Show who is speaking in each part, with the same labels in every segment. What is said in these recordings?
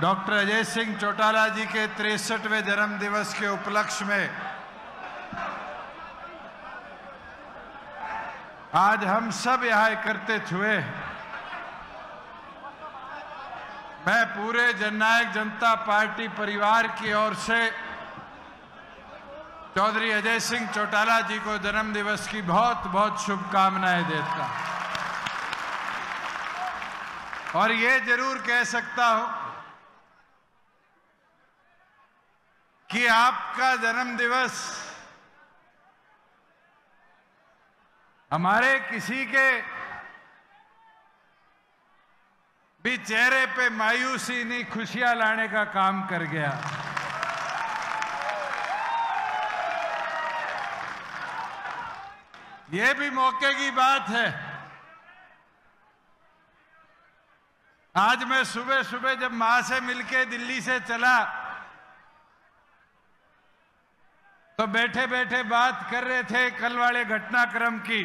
Speaker 1: Doctor Ajay Singh Chautala जी के 63वें जन्म दिवस के उपलक्ष्य में आज हम सब यहाँ एकत्रित हुए। मैं पूरे जननायक जनता पार्टी परिवार की ओर से चौधरी अजय सिंह चौटाला जी को जन्म दिवस की बहुत बहुत शुभकामनाएं देता हूं और ये जरूर कह सकता हूं कि आपका जन्म दिवस हमारे किसी के भी चेहरे पे मायूसी नहीं, खुशियां लाने का काम कर गया। ये भी मौके की बात है। आज मैं सुबह सुबह जब मां से मिलके दिल्ली से चला तो बैठे बैठे बात कर रहे थे कल वाले घटनाक्रम की।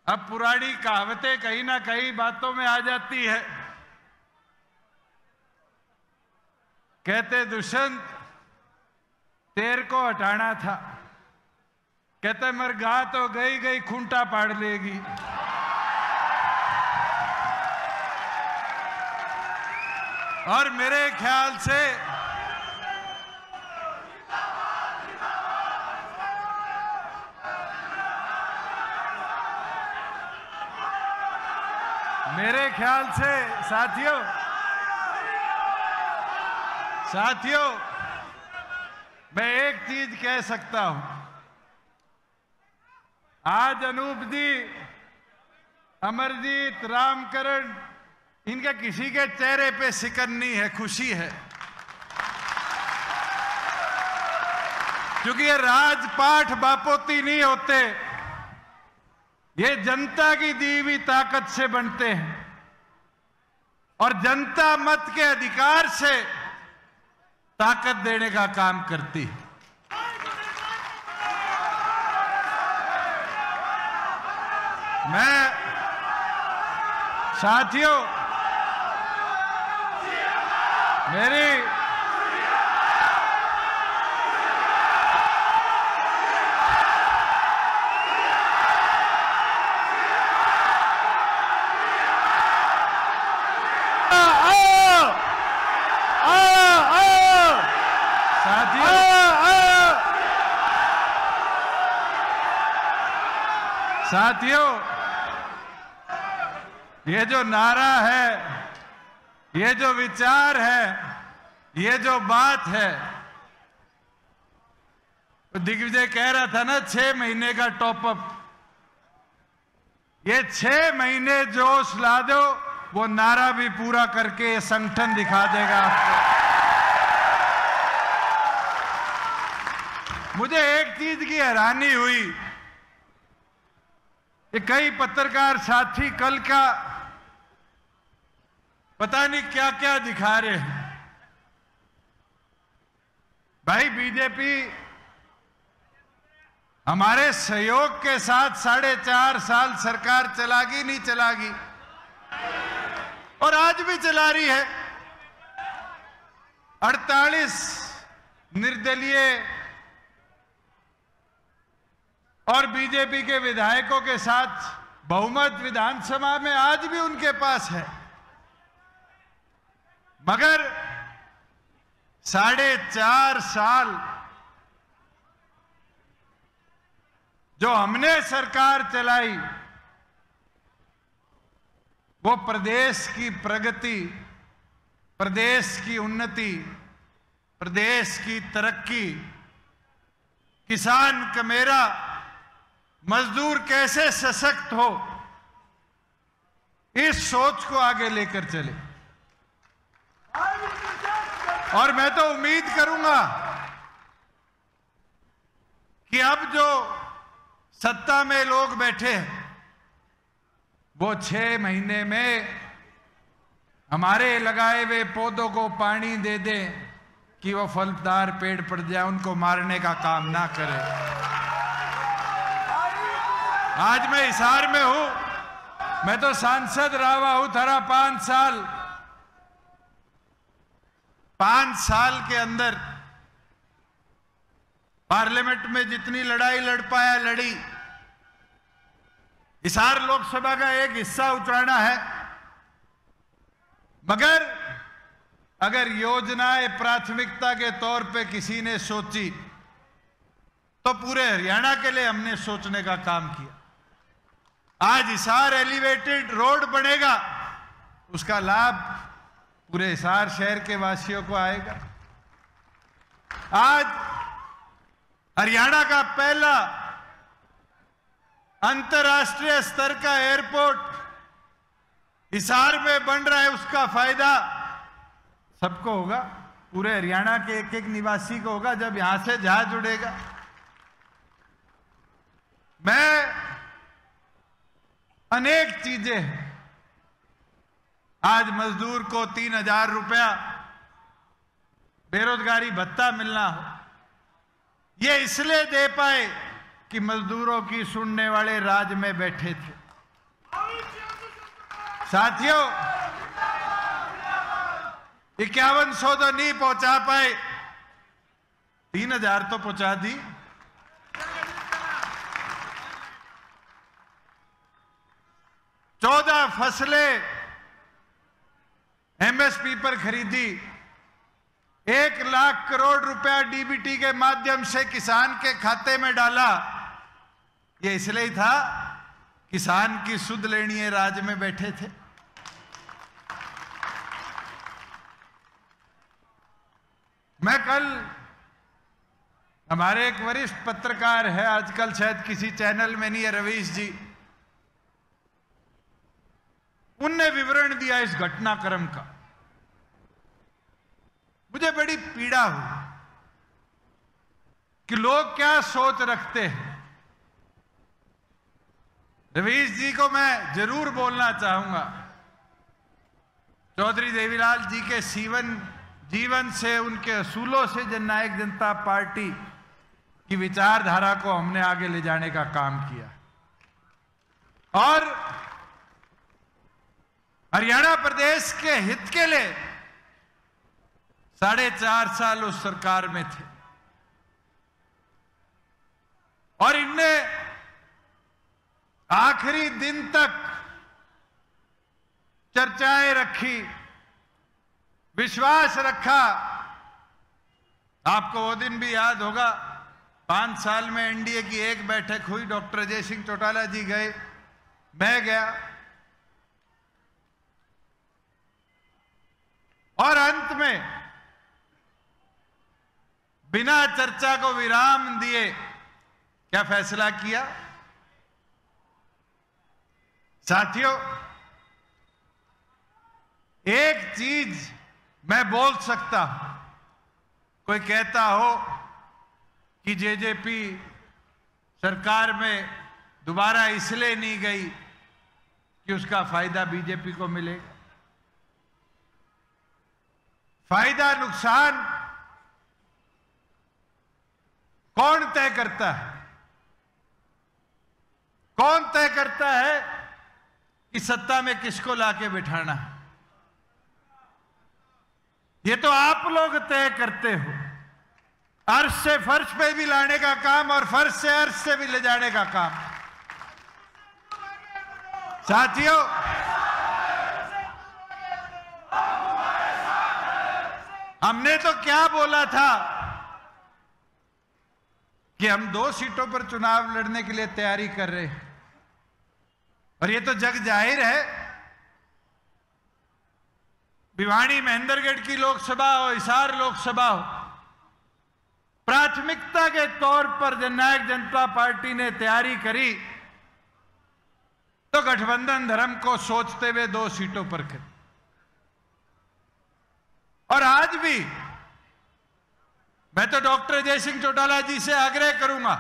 Speaker 1: अब पुरानी कहावतें कहीं ना कहीं बातों में आ जाती है। कहते दुष्यंत तेर को हटाना था, कहते मर गा तो गई गई खूंटा पाड़ लेगी। और मेरे ख्याल से साथियों मैं एक चीज कह सकता हूं। आज अनूप जी, अमरजीत, रामकरण, इनके किसी के चेहरे पे सिकन नहीं है, खुशी है। क्योंकि ये राजपाठ बापोती नहीं होते, ये जनता की दी हुई ताकत से बनते हैं और जनता मत के अधिकार से ताकत देने का काम करती है। साथियों ये जो नारा है, ये जो विचार है, ये जो बात है, तो दिग्विजय कह रहा था ना 6 महीने का टॉपअप। ये 6 महीने जोश ला दो, वो नारा भी पूरा करके ये संगठन दिखा देगा आपको। मुझे एक चीज की हैरानी हुई, ये कई पत्रकार साथी कल का पता नहीं क्या क्या दिखा रहे हैं। भाई बीजेपी हमारे सहयोग के साथ 4.5 साल सरकार चलागी नहीं चलागी, और आज भी चला रही है। 48 निर्दलीय और बीजेपी के विधायकों के साथ बहुमत विधानसभा में आज भी उनके पास है। मगर 4.5 साल जो हमने सरकार चलाई, वो प्रदेश की प्रगति, प्रदेश की उन्नति, प्रदेश की तरक्की, किसान कमेरा, मजदूर कैसे सशक्त हो, इस सोच को आगे लेकर चले। और मैं तो उम्मीद करूंगा कि अब जो सत्ता में लोग बैठे हैं वो 6 महीने में हमारे लगाए हुए पौधों को पानी दे दें कि वो फलदार पेड़ पड़ जाए, उनको मारने का काम ना करें। आज मैं हिसार में हूं, मैं तो सांसद रहा हूं थारा 5 साल। 5 साल के अंदर पार्लियामेंट में जितनी लड़ाई लड़ पाया लड़ी। हिसार लोकसभा का एक हिस्सा उतराना है, मगर अगर योजनाएं प्राथमिकता के तौर पे किसी ने सोची तो पूरे हरियाणा के लिए हमने सोचने का काम किया। आज हिसार एलिवेटेड रोड बनेगा, उसका लाभ पूरे हिसार शहर के वासियों को आएगा। आज हरियाणा का पहला अंतर्राष्ट्रीय स्तर का एयरपोर्ट हिसार में बन रहा है, उसका फायदा सबको होगा, पूरे हरियाणा के एक एक निवासी को होगा जब यहां से जहाज उड़ेगा। मैं अनेक चीजें हैं, आज मजदूर को 3000 रुपया बेरोजगारी भत्ता मिलना हो, ये इसलिए दे पाए कि मजदूरों की सुनने वाले राज में बैठे थे। साथियों, 5100 तो नहीं पहुंचा पाए, 3000 तो पहुंचा दी। चौदह फसलें एमएसपी पर खरीदी, 1 लाख करोड़ रुपया डीबीटी के माध्यम से किसान के खाते में डाला। ये इसलिए था किसान की सुध लेनी है, राज में बैठे थे। मैं कल, हमारे एक वरिष्ठ पत्रकार है, आजकल शायद किसी चैनल में नहीं है, रवीश जी, उनने विवरण दिया इस घटनाक्रम का। मुझे बड़ी पीड़ा हुई कि लोग क्या सोच रखते हैं। रवीश जी को मैं जरूर बोलना चाहूंगा, चौधरी देवीलाल जी के जीवन से, उनके असूलों से जननायक जनता पार्टी की विचारधारा को हमने आगे ले जाने का काम किया और हरियाणा प्रदेश के हित के लिए 4.5 साल उस सरकार में थे और इनने आखिरी दिन तक चर्चाएं रखी, विश्वास रखा। आपको वो दिन भी याद होगा, 5 साल में एनडीए की एक बैठक हुई, डॉक्टर अजय सिंह चौटाला जी गए, मैं गया और अंत में बिना चर्चा को विराम दिए क्या फैसला किया? साथियों, एक चीज मैं बोल सकता हूं, कोई कहता हो कि जेजेपी सरकार में दोबारा इसलिए नहीं गई कि उसका फायदा बीजेपी को मिलेगा। फायदा नुकसान कौन तय करता है? कौन तय करता है कि सत्ता में किसको लाके बिठाना है? ये तो आप लोग तय करते हो। अर्श से फर्श पे भी लाने का काम और फर्श से अर्श से भी ले जाने का काम। साथियों, हमने तो क्या बोला था कि हम 2 सीटों पर चुनाव लड़ने के लिए तैयारी कर रहे हैं और ये तो जग जाहिर है, भिवानी महेंद्रगढ़ की लोकसभा हो, हिसार लोकसभा हो, प्राथमिकता के तौर पर जननायक जनता पार्टी ने तैयारी करी तो गठबंधन धर्म को सोचते हुए 2 सीटों पर करी। और आज भी मैं तो डॉक्टर अजय सिंह चौटाला जी से आग्रह करूंगा,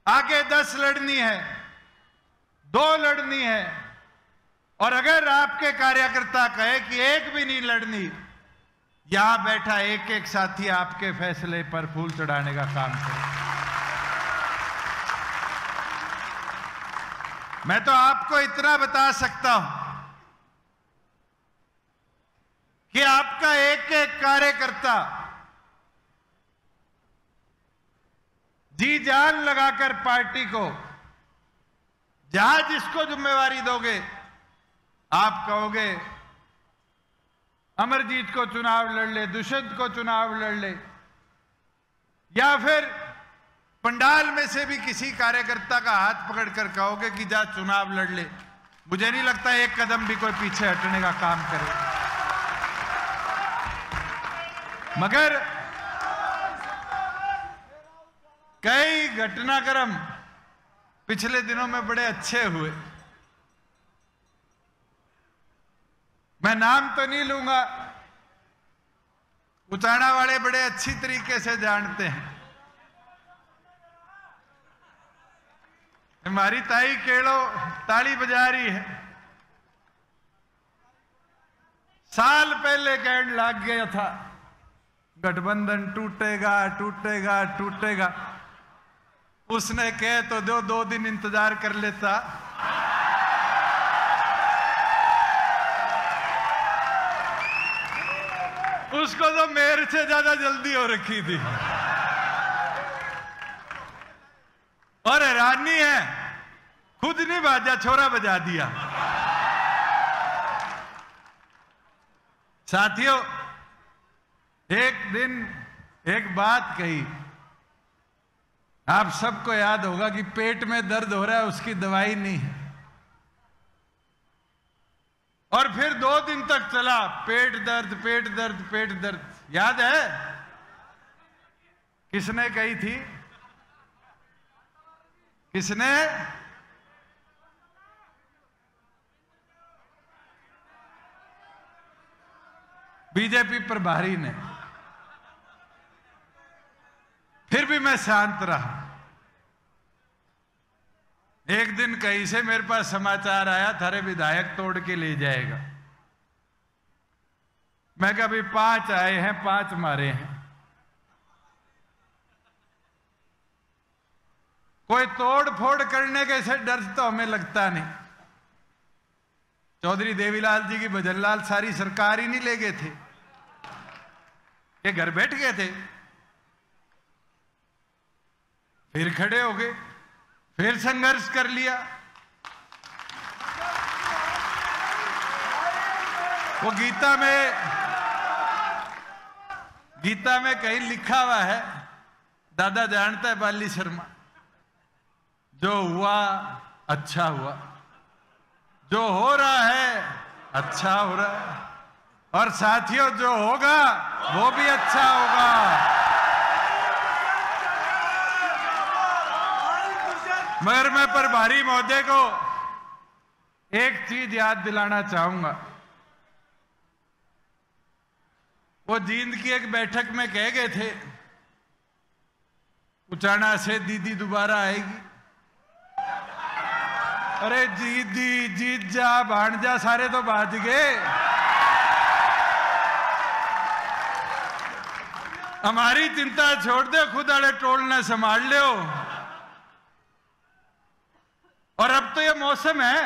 Speaker 1: आगे 10 लड़नी है, 2 लड़नी है, और अगर आपके कार्यकर्ता कहे कि 1 भी नहीं लड़नी, यहां बैठा एक एक साथी आपके फैसले पर फूल चढ़ाने का काम करे। मैं तो आपको इतना बता सकता हूं कि आपका एक एक कार्यकर्ता जी जान लगाकर पार्टी को जहां जिसको जिम्मेवारी दोगे, आप कहोगे अमरजीत को चुनाव लड़ ले, दुष्यंत को चुनाव लड़ ले, या फिर पंडाल में से भी किसी कार्यकर्ता का हाथ पकड़कर कहोगे कि जा चुनाव लड़ ले, मुझे नहीं लगता एक कदम भी कोई पीछे हटने का काम करे। मगर कई घटनाक्रम पिछले दिनों में बड़े अच्छे हुए। मैं नाम तो नहीं लूंगा, उचाना वाले बड़े अच्छी तरीके से जानते हैं। हमारी ताई केड़ो ताली बजा रही है, साल पहले कहने लग गया था गठबंधन टूटेगा टूटेगा टूटेगा। उसने कह तो दो दिन इंतजार कर लेता। उसको तो मेरे से ज्यादा जल्दी हो रखी थी। और हैरानी है, खुद नहीं बाजा, छोरा बजा दिया। साथियों, एक दिन एक बात कही, आप सबको याद होगा कि पेट में दर्द हो रहा है, उसकी दवाई नहीं है। और फिर 2 दिन तक चला पेट दर्द पेट दर्द पेट दर्द। याद है किसने कही थी? किसने? बीजेपी प्रभारी ने। फिर भी मैं शांत रहा। एक दिन कहीं से मेरे पास समाचार आया, थारे विधायक तोड़ के ले जाएगा। मैं कहा भाई 5 आए हैं, 5 मारे हैं, कोई तोड़ फोड़ करने के से डर तो हमें लगता नहीं। चौधरी देवीलाल जी की भजनलाल सारी सरकार ही नहीं ले गए थे, ये घर बैठ गए थे। फिर खड़े हो गए, फिर संघर्ष कर लिया। वो गीता में कहीं लिखा हुआ है, दादा जानता है बाली शर्मा, जो हुआ अच्छा हुआ, जो हो रहा है अच्छा हो रहा है, और साथियों जो होगा वो भी अच्छा होगा। मगर मैं प्रभारी महोदय को एक चीज याद दिलाना चाहूंगा। वो जींद की एक बैठक में कह गए थे, उचाना से दीदी दोबारा आएगी। अरे दीदी जीजा भांजा सारे तो भाज गए, हमारी चिंता छोड़ दे, खुद अड़े टोल ने संभाल लो। और अब तो ये मौसम है,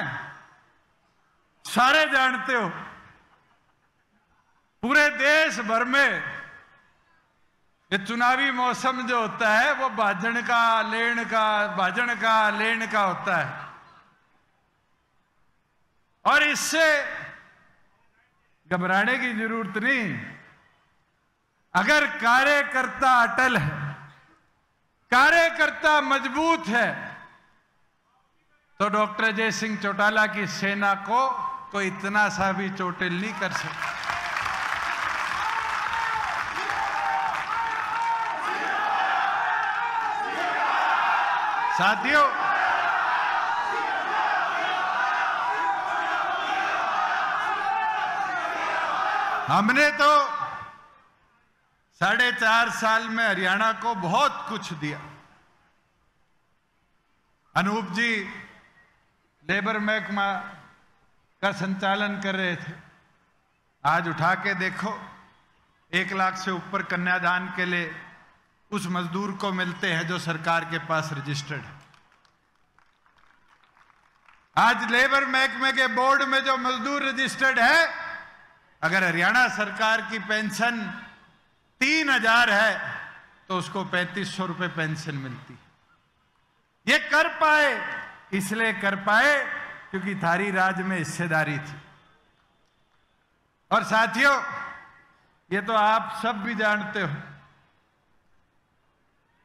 Speaker 1: सारे जानते हो, पूरे देश भर में ये चुनावी मौसम जो होता है वो भाजन का लेन का होता है। और इससे घबराने की जरूरत नहीं। अगर कार्यकर्ता अटल है, कार्यकर्ता मजबूत है, तो डॉक्टर अजय सिंह चौटाला की सेना को कोई इतना सा भी चोटिल नहीं कर सकता। साथियों, हमने तो 4.5 साल में हरियाणा को बहुत कुछ दिया। अनूप जी लेबर महकमा का संचालन कर रहे थे, आज उठा के देखो 1 लाख से ऊपर कन्यादान के लिए उस मजदूर को मिलते हैं जो सरकार के पास रजिस्टर्ड है। आज लेबर महकमे के बोर्ड में जो मजदूर रजिस्टर्ड है, अगर हरियाणा सरकार की पेंशन 3000 है तो उसको 3500 रुपए पेंशन मिलती। ये कर पाए, इसलिए कर पाए क्योंकि थारी राज में हिस्सेदारी थी। और साथियों, ये तो आप सब भी जानते हो,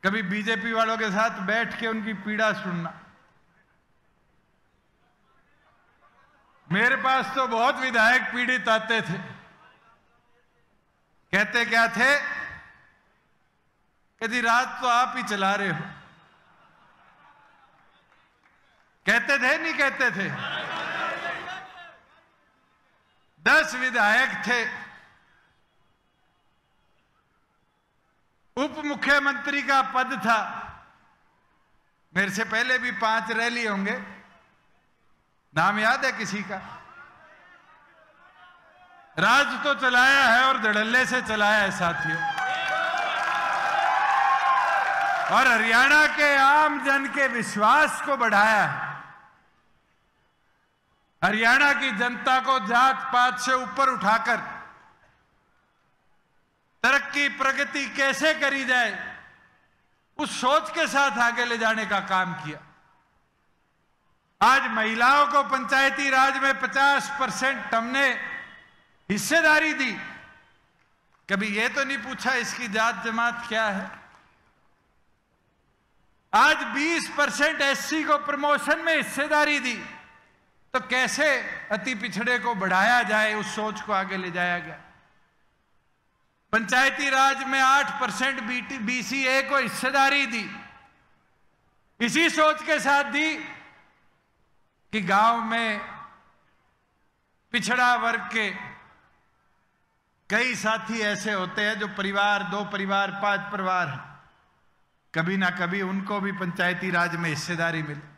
Speaker 1: कभी बीजेपी वालों के साथ बैठ के उनकी पीड़ा सुनना। मेरे पास तो बहुत विधायक पीड़ित आते थे, कहते क्या थे कि जी राज तो आप ही चला रहे हो। कहते थे नहीं कहते थे? 10 विधायक थे, उप मुख्यमंत्री का पद था, मेरे से पहले भी 5 रह लिए होंगे, नाम याद है किसी का? राज तो चलाया है और धड़ल्ले से चलाया है साथियों। और हरियाणा के आम जन के विश्वास को बढ़ाया है। हरियाणा की जनता को जात पात से ऊपर उठाकर तरक्की प्रगति कैसे करी जाए, उस सोच के साथ आगे ले जाने का काम किया। आज महिलाओं को पंचायती राज में 50% हमने हिस्सेदारी दी। कभी यह तो नहीं पूछा इसकी जात जमात क्या है। आज 20% एससी को प्रमोशन में हिस्सेदारी दी, तो कैसे अति पिछड़े को बढ़ाया जाए, उस सोच को आगे ले जाया गया। पंचायती राज में 8% बीसीए को हिस्सेदारी दी, इसी सोच के साथ दी कि गांव में पिछड़ा वर्ग के कई साथी ऐसे होते हैं जो परिवार, 2 परिवार, 5 परिवार हैं, कभी ना कभी उनको भी पंचायती राज में हिस्सेदारी मिले।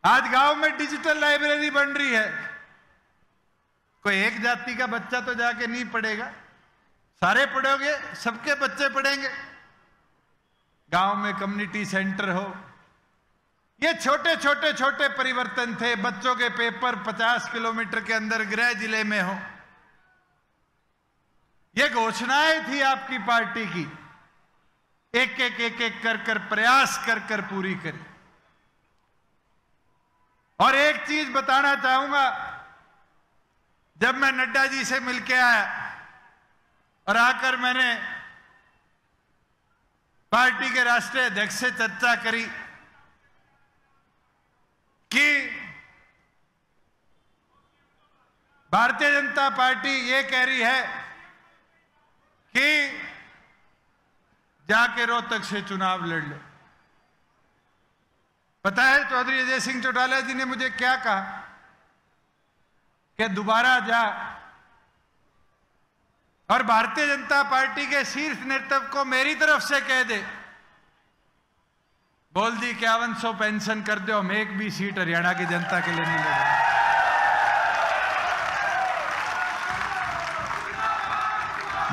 Speaker 1: आज गांव में डिजिटल लाइब्रेरी बन रही है। कोई एक जाति का बच्चा तो जाके नहीं पढ़ेगा, सारे पढ़ोगे, सबके बच्चे पढ़ेंगे। गांव में कम्युनिटी सेंटर हो, ये छोटे छोटे छोटे परिवर्तन थे। बच्चों के पेपर 50 किलोमीटर के अंदर गृह जिले में हो, ये घोषणाएं थी आपकी पार्टी की, एक एक एक एक कर कर प्रयास कर कर पूरी करी। और एक चीज बताना चाहूंगा, जब मैं नड्डा जी से मिलके आया और आकर मैंने पार्टी के राष्ट्रीय अध्यक्ष से चर्चा करी कि भारतीय जनता पार्टी ये कह रही है कि जाके रोहतक से चुनाव लड़ लो। पता है चौधरी अजय सिंह चौटाला जी ने मुझे क्या कहा कि दोबारा जा और भारतीय जनता पार्टी के शीर्ष नेतृत्व को मेरी तरफ से कह दे, बोल दी 5100 पेंशन कर दो, हम एक भी सीट हरियाणा की जनता के लिए नहीं लड़ेंगे।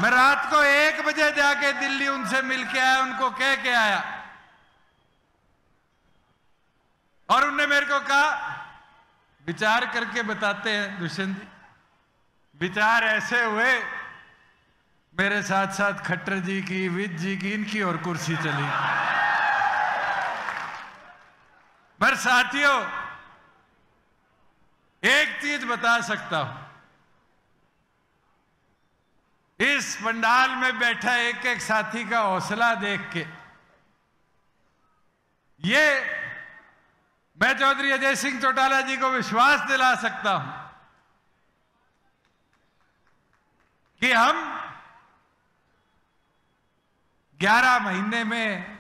Speaker 1: मैं रात को 1 बजे जाके दिल्ली उनसे मिलके आया, उनको कह के आया, और उनने मेरे को कहा विचार करके बताते हैं दुष्यंत जी। विचार ऐसे हुए, मेरे साथ साथ खट्टर जी की, विज जी की, इनकी और कुर्सी चली। पर साथियों, एक चीज बता सकता हूं, इस पंडाल में बैठा एक एक साथी का हौसला देख के ये मैं चौधरी अजय सिंह चौटाला जी को विश्वास दिला सकता हूं कि हम 11 महीने में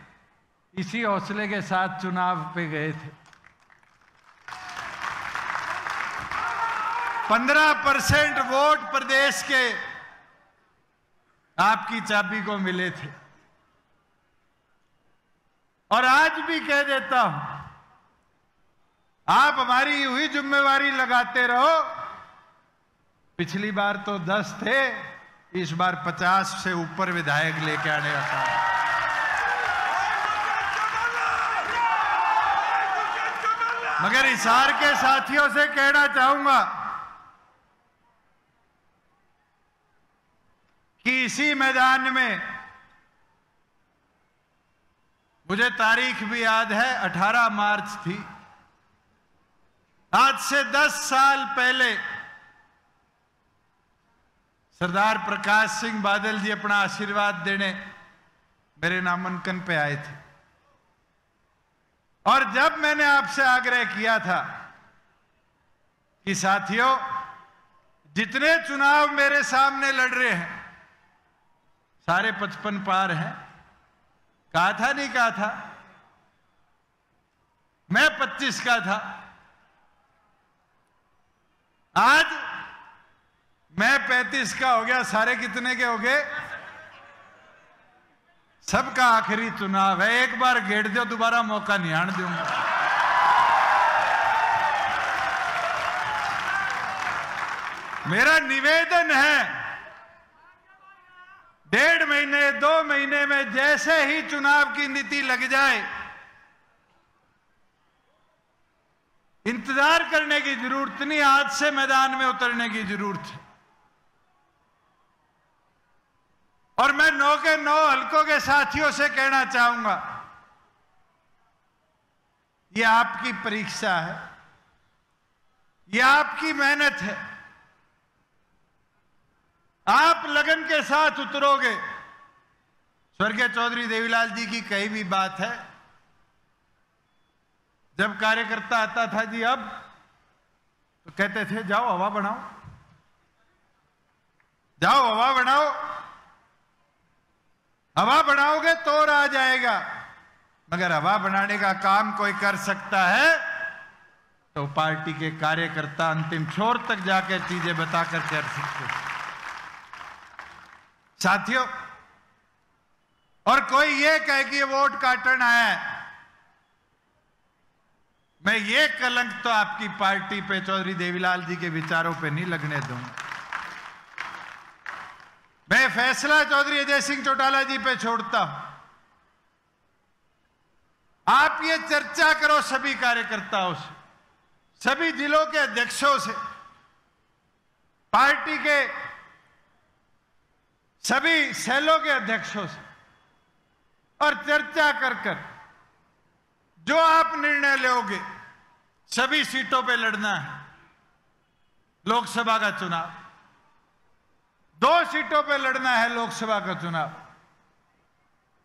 Speaker 1: इसी हौसले के साथ चुनाव पे गए थे। 15% वोट प्रदेश के आपकी चाबी को मिले थे। और आज भी कह देता हूं, आप हमारी हुई जिम्मेवारी लगाते रहो। पिछली बार तो 10 थे, इस बार 50 से ऊपर विधायक लेके आने का काम। मगर हिसार के साथियों से कहना चाहूंगा कि इसी मैदान में, मुझे तारीख भी याद है, 18 मार्च थी, आज से 10 साल पहले सरदार प्रकाश सिंह बादल जी अपना आशीर्वाद देने मेरे नामांकन पे आए थे। और जब मैंने आपसे आग्रह किया था कि साथियों, जितने चुनाव मेरे सामने लड़ रहे हैं सारे 55 पार हैं, कहा था नहीं कहा था? मैं 25 का था, आज मैं 35 का हो गया, सारे कितने के हो गए? सबका आखिरी चुनाव है, एक बार घेर दो, दोबारा मौका नहीं आने दूंगा। मेरा निवेदन है, 1.5 महीने 2 महीने में जैसे ही चुनाव की नीति लग जाए, इंतजार करने की जरूरत नहीं, आज से मैदान में उतरने की जरूरत है। और मैं 9 के 9 हलकों के साथियों से कहना चाहूंगा, ये आपकी परीक्षा है, ये आपकी मेहनत है, आप लगन के साथ उतरोगे। स्वर्गीय चौधरी देवीलाल जी की कही भी बात है, जब कार्यकर्ता आता था जी अब, तो कहते थे जाओ हवा बनाओ, जाओ हवा बनाओ, हवा बनाओगे तो आ जाएगा। मगर हवा बनाने का काम कोई कर सकता है तो पार्टी के कार्यकर्ता अंतिम छोर तक जाकर चीजें बताकर कर सकते हैं। साथियों, और कोई ये कहे कि ये वोट काटन आया है, मैं ये कलंक तो आपकी पार्टी पे, चौधरी देवीलाल जी के विचारों पे नहीं लगने दूंगा। मैं फैसला चौधरी अजय सिंह चौटाला जी पे छोड़ता हूं। आप ये चर्चा करो सभी कार्यकर्ताओं से, सभी जिलों के अध्यक्षों से, पार्टी के सभी सेलों के अध्यक्षों से, और चर्चा कर जो आप निर्णय लोगे, सभी सीटों पे लड़ना है। लोकसभा का चुनाव, 2 सीटों पे लड़ना है लोकसभा का चुनाव,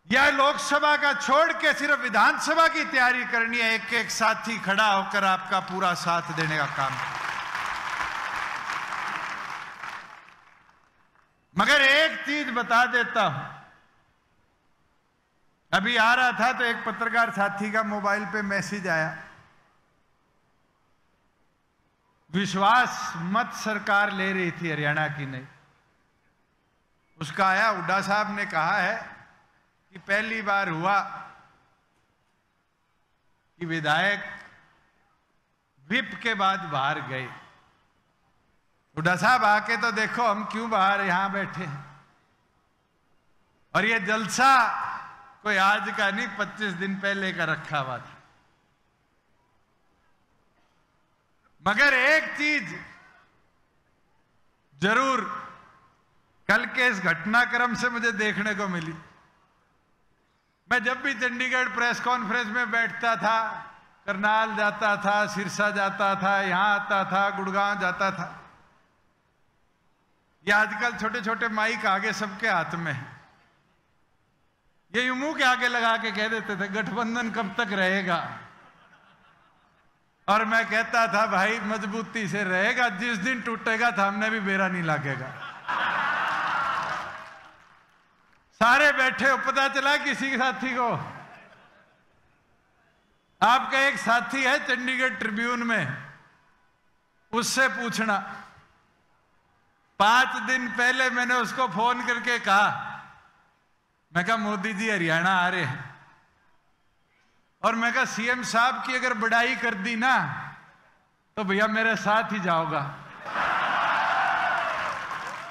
Speaker 1: या लोकसभा का छोड़ के सिर्फ विधानसभा की तैयारी करनी है। एक एक साथी खड़ा होकर आपका पूरा साथ देने का काम। मगर एक चीज बता देता हूं, अभी आ रहा था तो एक पत्रकार साथी का मोबाइल पे मैसेज आया, विश्वास मत सरकार ले रही थी हरियाणा की नहीं। उसका आया, हुड्डा साहब ने कहा है कि पहली बार हुआ कि विधायक विप के बाद बाहर गए। हुड्डा साहब आके तो देखो हम क्यों बाहर यहां बैठे हैं। और ये जलसा कोई आज का नहीं, 25 दिन पहले का रखा हुआ था। मगर एक चीज जरूर कल के इस घटनाक्रम से मुझे देखने को मिली। मैं जब भी चंडीगढ़ प्रेस कॉन्फ्रेंस में बैठता था, करनाल जाता था, सिरसा जाता था, यहां आता था, गुड़गांव जाता था, ये आजकल छोटे छोटे माइक आगे सबके हाथ में है, ये मुंह के आगे लगा के कह देते थे गठबंधन कब तक रहेगा। और मैं कहता था भाई मजबूती से रहेगा, जिस दिन टूटेगा सामने भी बेरा नहीं लगेगा। सारे बैठे हो, पता चला किसी के साथी को, आपका एक साथी है चंडीगढ़ ट्रिब्यून में, उससे पूछना। 5 दिन पहले मैंने उसको फोन करके कहा, मैं कहा मोदी जी हरियाणा आ रहे हैं, और मैं कहा सीएम साहब की अगर बड़ाई कर दी ना तो भैया मेरे साथ ही जाओगा।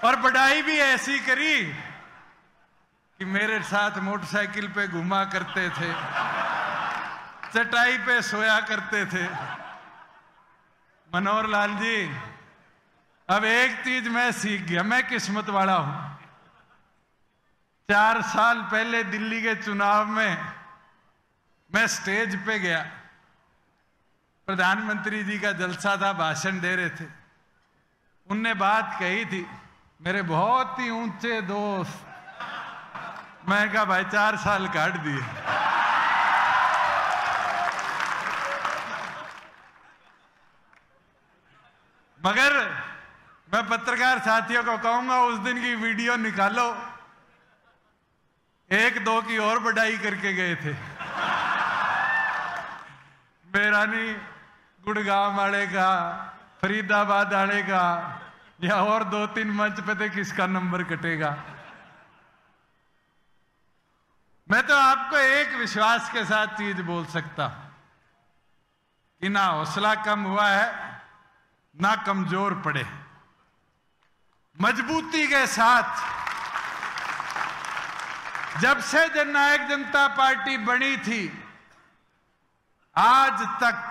Speaker 1: और बड़ाई भी ऐसी करी कि मेरे साथ मोटरसाइकिल पे घुमा करते थे, चटाई पे सोया करते थे, मनोहर लाल जी, अब एक चीज मैं सीख गया, मैं किस्मत वाला हूं। 4 साल पहले दिल्ली के चुनाव में मैं स्टेज पे गया, प्रधानमंत्री जी का जलसा था, भाषण दे रहे थे। उनने बात कही थी, मेरे बहुत ही ऊंचे दोस्त, मैं कहा भाई 4 साल काट दिए। मगर मैं पत्रकार साथियों को कहूंगा, उस दिन की वीडियो निकालो, 1-2 की और बढ़ाई करके गए थे। बेरानी गुड़गांव वाले का, फरीदाबाद वाले का, या और 2-3 मंच पे थे, किसका नंबर कटेगा। मैं तो आपको एक विश्वास के साथ चीज बोल सकता हूं कि ना हौसला कम हुआ है, ना कमजोर पड़े। मजबूती के साथ जब से जननायक जनता पार्टी बनी थी, आज तक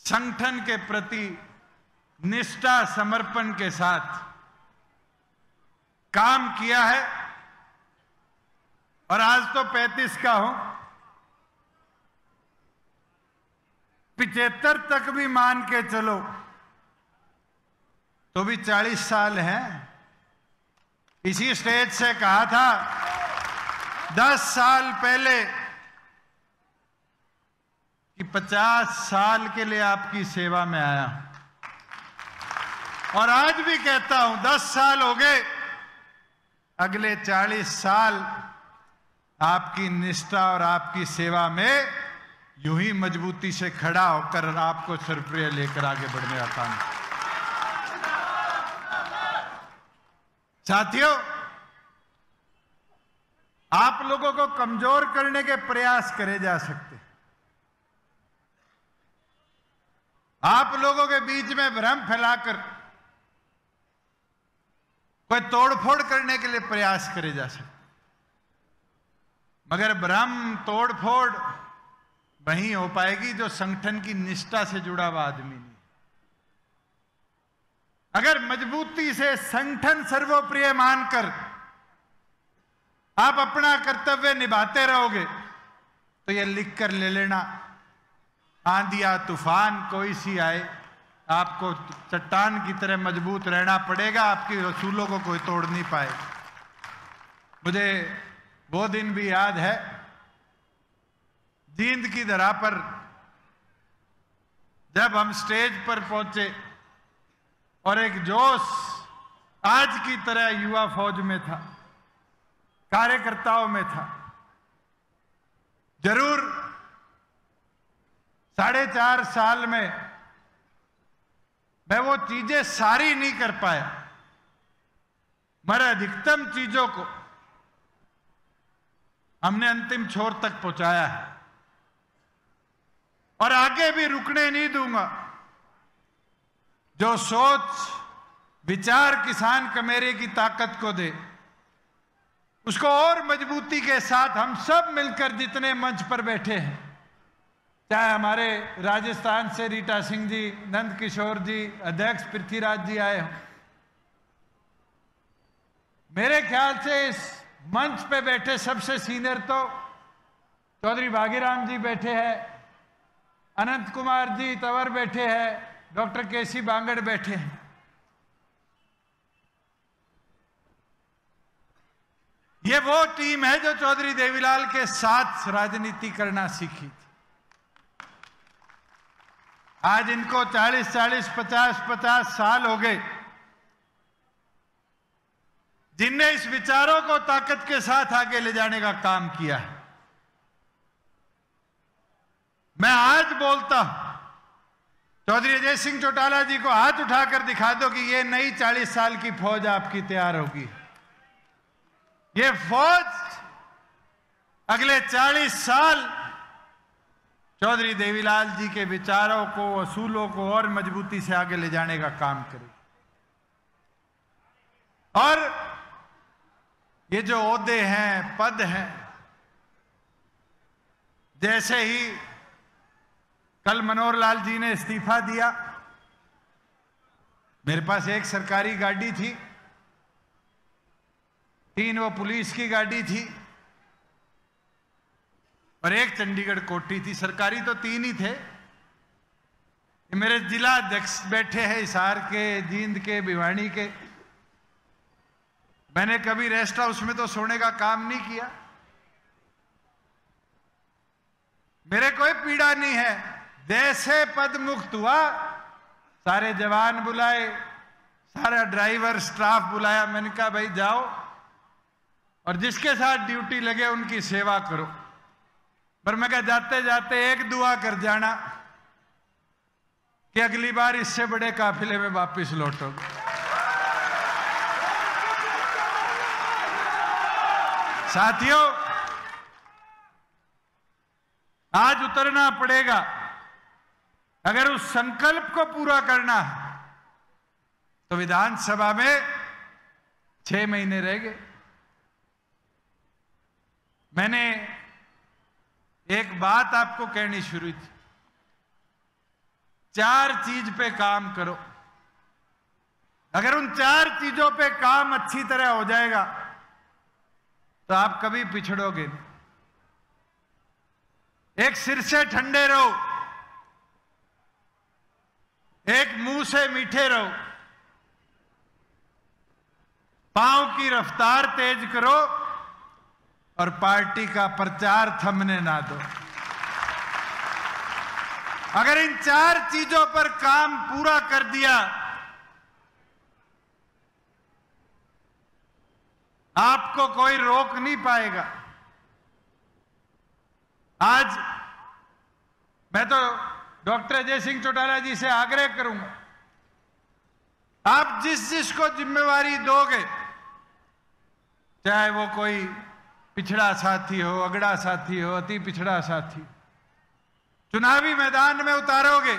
Speaker 1: संगठन के प्रति निष्ठा समर्पण के साथ काम किया है। और आज तो 35 का हूं, 75 तक भी मान के चलो तो भी 40 साल हैं। इसी स्टेज से कहा था 10 साल पहले कि 50 साल के लिए आपकी सेवा में आया, और आज भी कहता हूं 10 साल हो गए, अगले 40 साल आपकी निष्ठा और आपकी सेवा में यूं ही मजबूती से खड़ा होकर आपको सर्वप्रिय लेकर आगे बढ़ने का काम। साथियों, आप लोगों को कमजोर करने के प्रयास करे जा सकते, आप लोगों के बीच में भ्रम फैलाकर कोई तोड़फोड़ करने के लिए प्रयास करे जा सकते, मगर भ्रम तोड़फोड़ वही हो पाएगी जो संगठन की निष्ठा से जुड़ा हुआ आदमी नहीं। अगर मजबूती से संगठन सर्वोप्रिय मानकर आप अपना कर्तव्य निभाते रहोगे तो ये लिख कर ले लेना, आंधिया तूफान कोई सी आए, आपको चट्टान की तरह मजबूत रहना पड़ेगा, आपकी रसूलों को कोई तोड़ नहीं पाएगा। मुझे वो दिन भी याद है, जींद की धरा पर जब हम स्टेज पर पहुंचे और एक जोश आज की तरह युवा फौज में था, कार्यकर्ताओं में था। जरूर 4.5 साल में मैं वो चीजें सारी नहीं कर पाया, मगर अधिकतम चीजों को हमने अंतिम छोर तक पहुंचाया है और आगे भी रुकने नहीं दूंगा। जो सोच विचार किसान कमेरे की ताकत को दे, उसको और मजबूती के साथ हम सब मिलकर जितने मंच पर बैठे हैं, चाहे हमारे राजस्थान से रीटा सिंह जी, नंद किशोर जी, अध्यक्ष पृथ्वीराज जी आए हो, मेरे ख्याल से इस मंच पे बैठे सबसे सीनियर तो चौधरी भागीराम जी बैठे हैं, अनंत कुमार जी तंवर बैठे हैं, डॉक्टर केसी बांगड़ बैठे हैं। ये वो टीम है जो चौधरी देवीलाल के साथ राजनीति करना सीखी थी। आज इनको 40-40, 50-50 साल हो गए, जिनने इस विचारों को ताकत के साथ आगे ले जाने का काम किया है। मैं आज बोलता हूं, चौधरी अजय सिंह चौटाला जी को हाथ उठाकर दिखा दो कि ये नई 40 साल की फौज आपकी तैयार होगी। ये फौज अगले 40 साल चौधरी देवीलाल जी के विचारों को, असूलों को और मजबूती से आगे ले जाने का काम करेगी। और ये जो ओहदे हैं, पद हैं, जैसे ही कल मनोहर लाल जी ने इस्तीफा दिया। मेरे पास एक सरकारी गाड़ी थी, 3 वो पुलिस की गाड़ी थी और एक चंडीगढ़ कोठी थी। सरकारी तो 3 ही थे। मेरे जिला अध्यक्ष बैठे हैं हिसार के, जींद के, भिवानी के। मैंने कभी रेस्ट हाउस में तो सोने का काम नहीं किया। मेरे कोई पीड़ा नहीं है। जैसे पद मुक्त हुआ, सारे जवान बुलाए, सारा ड्राइवर स्टाफ बुलाया। मैंने कहा भाई जाओ और जिसके साथ ड्यूटी लगे उनकी सेवा करो। पर मैं कहा जाते जाते एक दुआ कर जाना कि अगली बार इससे बड़े काफिले में वापस लौटोगे। साथियों, आज उतरना पड़ेगा। अगर उस संकल्प को पूरा करना है तो विधानसभा में 6 महीने रह गए। मैंने एक बात आपको कहनी शुरू की, 4 चीज पे काम करो। अगर उन 4 चीजों पे काम अच्छी तरह हो जाएगा तो आप कभी पिछड़ोगे नहीं। एक, सिर से ठंडे रहो। एक, मुंह से मीठे रहो। पांव की रफ्तार तेज करो और पार्टी का प्रचार थमने ना दो। अगर इन 4 चीजों पर काम पूरा कर दिया, आपको कोई रोक नहीं पाएगा। आज मैं तो डॉक्टर अजय सिंह चौटाला जी से आग्रह करूंगा, आप जिस जिसको जिम्मेवारी दोगे, चाहे वो कोई पिछड़ा साथी हो, अगड़ा साथी हो, अति पिछड़ा साथी, चुनावी मैदान में उतारोगे,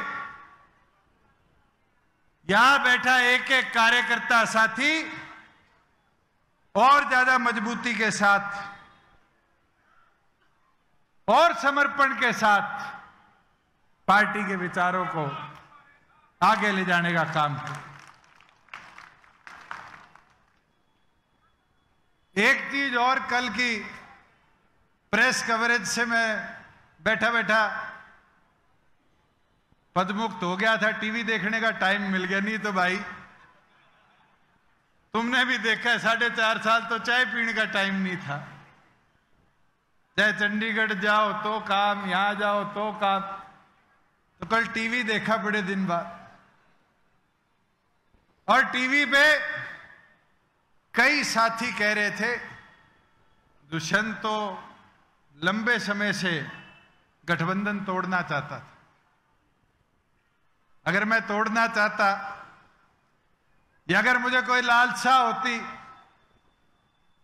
Speaker 1: यहां बैठा एक एक कार्यकर्ता साथी और ज्यादा मजबूती के साथ और समर्पण के साथ पार्टी के विचारों को आगे ले जाने का काम करें। एक चीज और, कल की प्रेस कवरेज से मैं बैठा बैठा पदमुक्त हो गया था। टीवी देखने का टाइम मिल गया, नहीं तो भाई तुमने भी देखा है, 4.5 साल तो चाय पीने का टाइम नहीं था। चाहे चंडीगढ़ जाओ तो काम, यहां जाओ तो काम। तो कल टीवी देखा बड़े दिन बाद, और टीवी पे कई साथी कह रहे थे दुष्यंत तो लंबे समय से गठबंधन तोड़ना चाहता था। अगर मैं तोड़ना चाहता या अगर मुझे कोई लालसा होती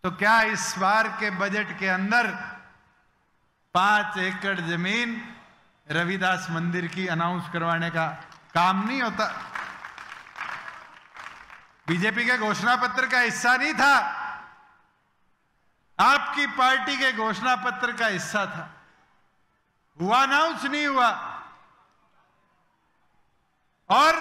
Speaker 1: तो क्या इस बार के बजट के अंदर 5 एकड़ जमीन रविदास मंदिर की अनाउंस करवाने का काम नहीं होता? बीजेपी के घोषणा पत्र का हिस्सा नहीं था, आपकी पार्टी के घोषणा पत्र का हिस्सा था। हुआ, अनाउंस नहीं हुआ। और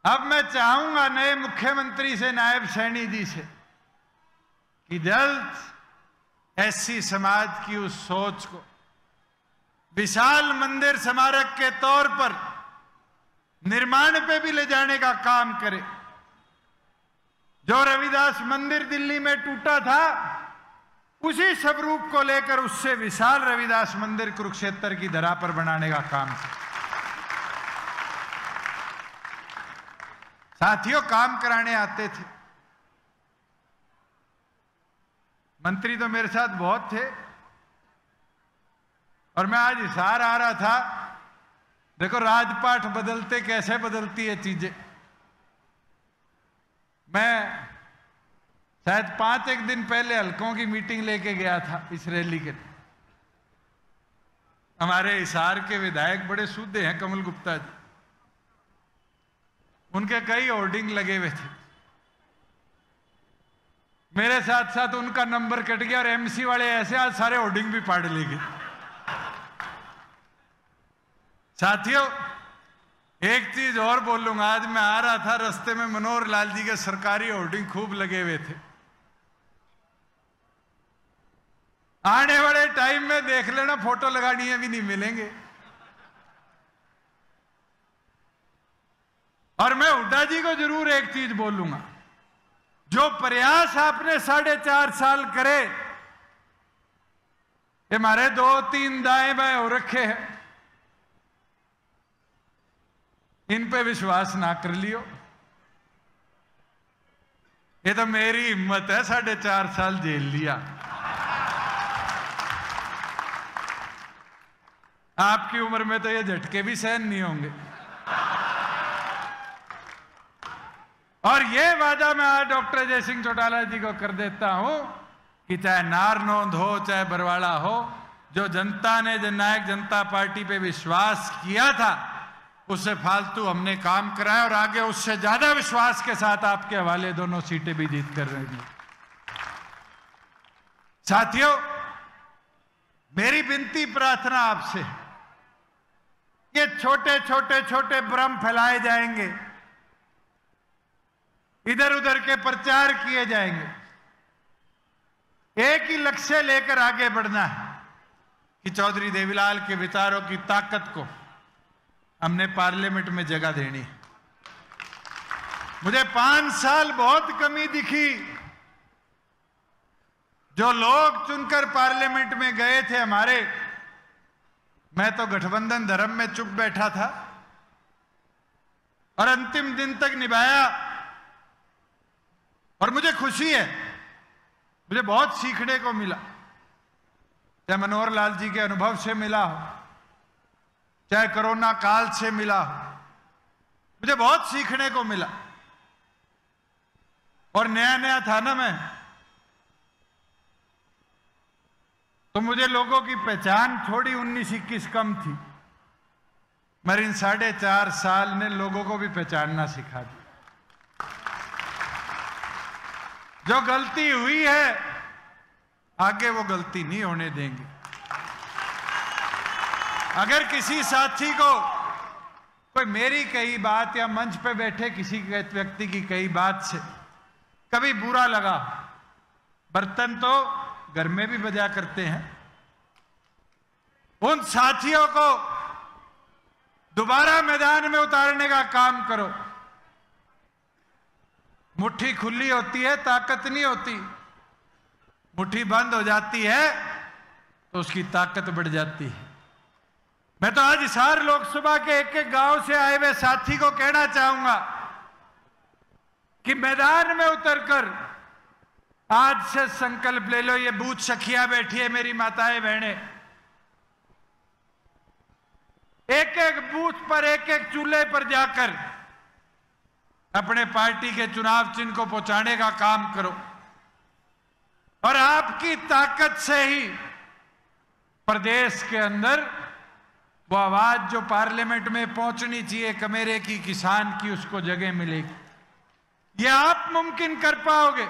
Speaker 1: अब मैं चाहूंगा नए मुख्यमंत्री से, नायब सैनी जी से, कि जल्द एससी समाज की उस सोच को विशाल मंदिर स्मारक के तौर पर निर्माण पे भी ले जाने का काम करे। जो रविदास मंदिर दिल्ली में टूटा था, उसी स्वरूप को लेकर उससे विशाल रविदास मंदिर कुरुक्षेत्र की धरा पर बनाने का काम करे। साथियों, काम कराने आते थे मंत्री तो मेरे साथ बहुत थे, और मैं आज हिसार आ रहा था। देखो राजपाट बदलते कैसे बदलती है चीजें। मैं शायद 5 दिन पहले हल्कों की मीटिंग लेके गया था इस रैली के। हमारे हिसार के विधायक बड़े सूधे हैं, कमल गुप्ता जी, उनके कई होर्डिंग लगे हुए थे। मेरे साथ साथ उनका नंबर कट गया और एमसी वाले ऐसे आज सारे होर्डिंग भी फाड़ ले गए। साथियों, एक चीज और बोलूंगा। आज मैं आ रहा था, रास्ते में मनोहर लाल जी के सरकारी होर्डिंग खूब लगे हुए थे। आने वाले टाइम में देख लेना, फोटो लगानी है भी नहीं मिलेंगे। और मैं हुड्डा जी को जरूर एक चीज बोलूंगा, जो प्रयास आपने 4.5 साल करे, ये हमारे 2-3 दाएं बाएं हो रखे हैं, इन पे विश्वास ना कर लियो। ये तो मेरी हिम्मत है, 4.5 साल जेल लिया। आपकी उम्र में तो ये झटके भी सहन नहीं होंगे। और ये वादा मैं आज डॉक्टर अजय सिंह चौटाला जी को कर देता हूं कि चाहे नारनौंद हो चाहे बरवाड़ा हो, जो जनता ने जननायक जनता पार्टी पे विश्वास किया था, उससे फालतू हमने काम कराया और आगे उससे ज्यादा विश्वास के साथ आपके हवाले दोनों सीटें भी जीत कर रही हैं। साथियों, मेरी विनती प्रार्थना आपसे, ये छोटे छोटे छोटे भ्रम फैलाए जाएंगे, इधर उधर के प्रचार किए जाएंगे। एक ही लक्ष्य लेकर आगे बढ़ना है कि चौधरी देवीलाल के विचारों की ताकत को हमने पार्लियामेंट में जगह देनी है। मुझे 5 साल बहुत कमी दिखी। जो लोग चुनकर पार्लियामेंट में गए थे हमारे, मैं तो गठबंधन धर्म में चुप बैठा था और अंतिम दिन तक निभाया। और मुझे खुशी है, मुझे बहुत सीखने को मिला, चाहे मनोहर लाल जी के अनुभव से मिला हो, चाहे कोरोना काल से मिला हो, मुझे बहुत सीखने को मिला। और नया नया था ना मैं, तो मुझे लोगों की पहचान थोड़ी 19-21 कम थी, मगर इन 4.5 साल ने लोगों को भी पहचानना सिखा दिया। जो गलती हुई है आगे वो गलती नहीं होने देंगे। अगर किसी साथी को कोई मेरी कई बात या मंच पे बैठे किसी व्यक्ति की कई बात से कभी बुरा लगा, बर्तन तो घर में भी बजा करते हैं, उन साथियों को दोबारा मैदान में उतारने का काम करो। मुट्ठी खुली होती है, ताकत नहीं होती। मुट्ठी बंद हो जाती है तो उसकी ताकत बढ़ जाती है। मैं तो आज हिसार लोकसभा के एक एक गांव से आए हुए साथी को कहना चाहूंगा कि मैदान में उतरकर आज से संकल्प ले लो। ये बूथ सखियां बैठी है, मेरी माताएं बहनें, एक एक बूथ पर एक एक चूल्हे पर जाकर अपने पार्टी के चुनाव चिन्ह को पहुंचाने का काम करो। और आपकी ताकत से ही प्रदेश के अंदर वो आवाज जो पार्लियामेंट में पहुंचनी चाहिए कमेरे की, किसान की, उसको जगह मिलेगी। ये आप मुमकिन कर पाओगे।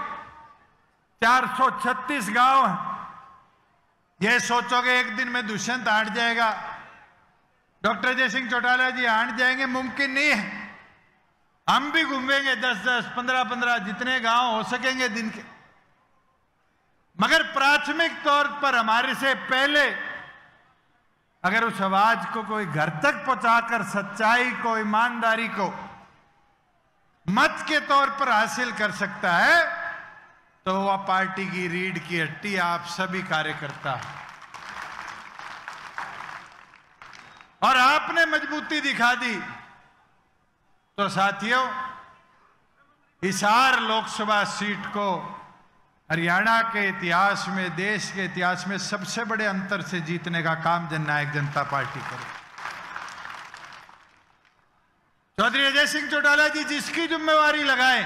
Speaker 1: 436 गांव हैं। ये सोचोगे एक दिन में दुष्यंत हाट जाएगा, डॉक्टर अजय सिंह चौटाला जी हाट जाएंगे, मुमकिन नहीं है। हम भी घूमेंगे 10-10, 15-15 जितने गांव हो सकेंगे दिन के। मगर प्राथमिक तौर पर हमारे से पहले अगर उस आवाज को कोई घर तक पहुंचाकर सच्चाई को, ईमानदारी को मत के तौर पर हासिल कर सकता है, तो वह पार्टी की रीढ़ की हड्डी आप सभी कार्यकर्ता है। और आपने मजबूती दिखा दी। तो साथियों, हिसार लोकसभा सीट को हरियाणा के इतिहास में, देश के इतिहास में सबसे बड़े अंतर से जीतने का काम जननायक जनता पार्टी करे। चौधरी अजय सिंह चौटाला जी जिसकी जिम्मेवारी लगाएं,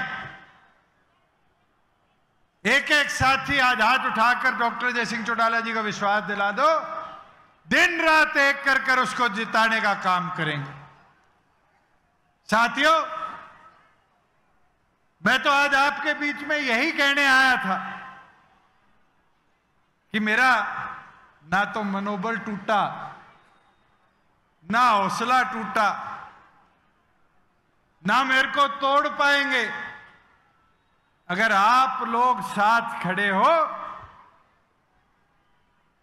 Speaker 1: एक एक साथी आज हाथ उठाकर डॉक्टर अजय सिंह चौटाला जी को विश्वास दिला दो, दिन रात एक कर कर उसको जिताने का काम करेंगे। साथियों, मैं तो आज आपके बीच में यही कहने आया था कि मेरा ना तो मनोबल टूटा, ना हौसला टूटा, ना मेरे को तोड़ पाएंगे। अगर आप लोग साथ खड़े हो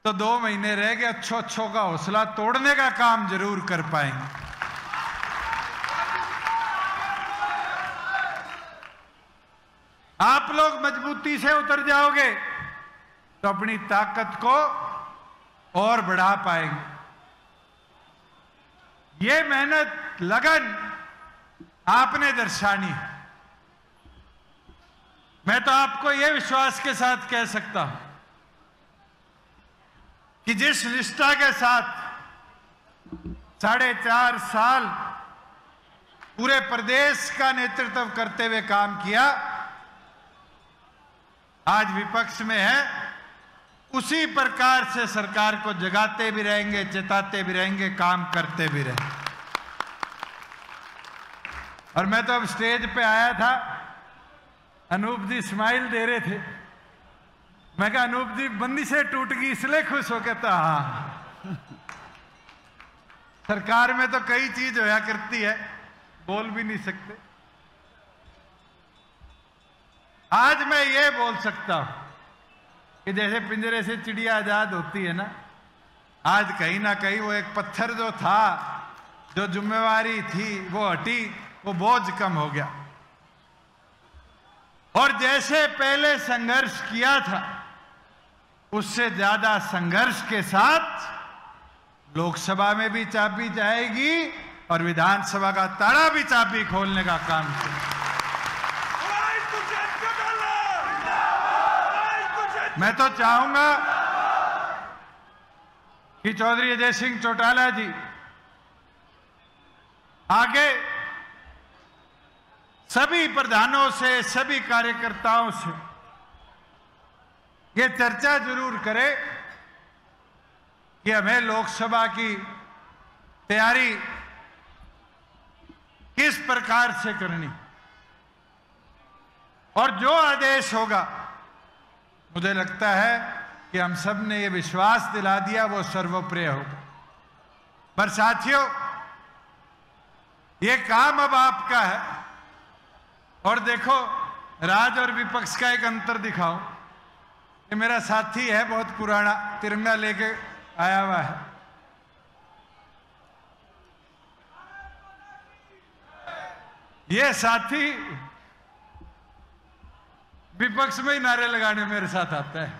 Speaker 1: तो 2 महीने रह गए, अच्छों का हौसला तोड़ने का काम जरूर कर पाएंगे। आप लोग मजबूती से उतर जाओगे तो अपनी ताकत को और बढ़ा पाएंगे। ये मेहनत, लगन आपने दर्शानी है। मैं तो आपको यह विश्वास के साथ कह सकता हूं कि जिस निष्ठा के साथ 4.5 साल पूरे प्रदेश का नेतृत्व करते हुए काम किया, आज विपक्ष में है, उसी प्रकार से सरकार को जगाते भी रहेंगे, चेताते भी रहेंगे, काम करते भी रहेंगे। और मैं तो अब स्टेज पे आया था, अनूप जी स्माइल दे रहे थे। मैं कहा अनूप जी बंदी से टूट गई इसलिए खुश हो, कहता हाँ। सरकार में तो कई चीज होया करती है, बोल भी नहीं सकते। आज मैं ये बोल सकता हूं कि जैसे पिंजरे से चिड़िया आजाद होती है ना, आज कहीं ना कहीं वो एक पत्थर जो था, जो जिम्मेवारी थी वो हटी, वो बोझ कम हो गया। और जैसे पहले संघर्ष किया था उससे ज्यादा संघर्ष के साथ लोकसभा में भी चाबी जाएगी और विधानसभा का ताला भी चाबी खोलने का काम करेगा। मैं तो चाहूंगा कि चौधरी अजय सिंह चौटाला जी आगे सभी प्रधानों से, सभी कार्यकर्ताओं से ये चर्चा जरूर करें कि हमें लोकसभा की तैयारी किस प्रकार से करनी, और जो आदेश होगा, मुझे लगता है कि हम सब ने ये विश्वास दिला दिया वो सर्वप्रिय होगा। पर साथियों, ये काम अब आपका है। और देखो, राज और विपक्ष का एक अंतर दिखाऊं। ये मेरा साथी है, बहुत पुराना, तिरंगा लेके आया हुआ है। ये साथी विपक्ष में ही नारे लगाने मेरे साथ आता है।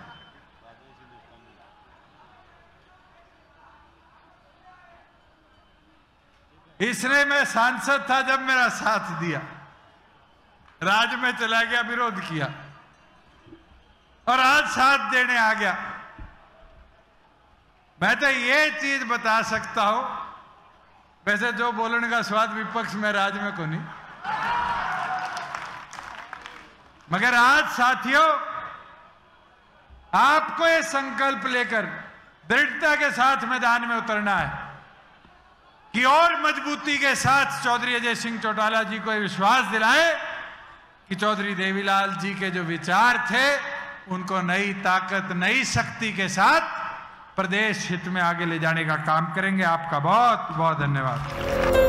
Speaker 1: इसने, मैं सांसद था जब मेरा साथ दिया, राज में चला गया, विरोध किया, और आज साथ देने आ गया। मैं तो ये चीज बता सकता हूं, वैसे जो बोलने का स्वाद विपक्ष में, राज में को नहीं, मगर आज साथियों आपको ये संकल्प लेकर दृढ़ता के साथ मैदान में उतरना है कि और मजबूती के साथ चौधरी अजय सिंह चौटाला जी को ये विश्वास दिलाएं कि चौधरी देवीलाल जी के जो विचार थे उनको नई ताकत, नई शक्ति के साथ प्रदेश हित में आगे ले जाने का काम करेंगे। आपका बहुत बहुत धन्यवाद।